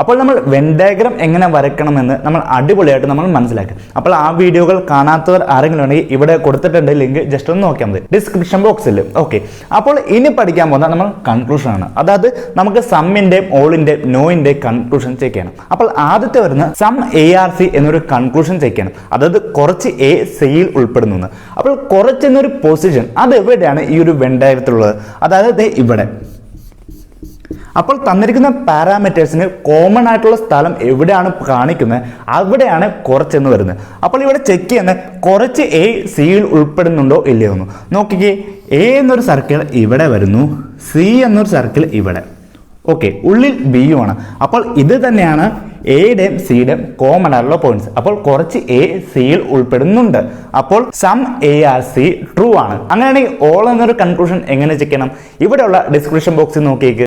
അപ്പോൾ നമ്മൾ Venn diagram എങ്ങനെ വരയ്ക്കണമെന്ന് നമ്മൾ അടിപൊളിയായിട്ട് നമ്മൾ മനസ്സിലാക്കും. അപ്പോൾ ആ വീഡിയോകൾ കാണാത്തവർ ആരെങ്കിലും ഉണ്ടെങ്കിൽ ഇവിടെ കൊടുത്തിട്ടുണ്ട് ലിങ്ക്, ജസ്റ്റ് ഒന്ന് നോക്കിയാൽ മതി ഡിസ്ക്രിപ്ഷൻ ബോക്സിൽ. ഓക്കെ, അപ്പോൾ ഇനി പഠിക്കാൻ പോകുന്ന നമ്മൾ കൺക്ലൂഷൻ ആണ്. അതായത് നമുക്ക് സമ്മിന്റെയും ഓളിന്റെയും നോയിന്റെയും കൺക്ലൂഷൻ ചെക്ക് ചെയ്യണം. അപ്പോൾ ആദ്യത്തെ വരുന്ന സം ARC എന്നൊരു കൺക്ലൂഷൻ ചെക്ക് ചെയ്യണം. അതായത് കുറച്ച് A Cയിൽ ഉൾപ്പെടുന്നു. അപ്പോൾ കുറച്ച് എന്നൊരു പൊസിഷൻ അത് എവിടെയാണ് ഈ ഒരു വെൻ ഡയഗ്രത്തിലുള്ളത്? അതായത് ഇവിടെ. അപ്പോൾ തന്നിരിക്കുന്ന പാരാമീറ്റേഴ്സിന് കോമൺ ആയിട്ടുള്ള സ്ഥലം എവിടെയാണ് കാണിക്കുന്നത്, അവിടെയാണ് കുറച്ചെന്ന് വരുന്നത്. അപ്പോൾ ഇവിടെ ചെക്ക് ചെയ്യുന്നത് കുറച്ച് A Cയിൽ ഉൾപ്പെടുന്നുണ്ടോ ഇല്ലയോ എന്ന് നോക്കിക്കേ. A എന്നൊരു സർക്കിൾ ഇവിടെ വരുന്നു, C എന്നൊരു സർക്കിൾ ഇവിടെ. ഓക്കെ, ഉള്ളിൽ B യുമാണ്. അപ്പോൾ ഇത് തന്നെയാണ് എയുടെയും സിയുടെയും കോമൺ ആയിട്ടുള്ള പോയിന്റ്സ്. അപ്പോൾ കുറച്ച് A Cയിൽ ഉൾപ്പെടുന്നുണ്ട്. അപ്പോൾ സം ARC ട്രൂ ആണ്. അങ്ങനെയാണെങ്കിൽ ഓൾ എന്നൊരു കൺക്ലൂഷൻ എങ്ങനെ ചെക്ക് ചെയ്യണം? ഇവിടെയുള്ള ഡിസ്ക്രിപ്ഷൻ ബോക്സിൽ നോക്കിയേക്ക്.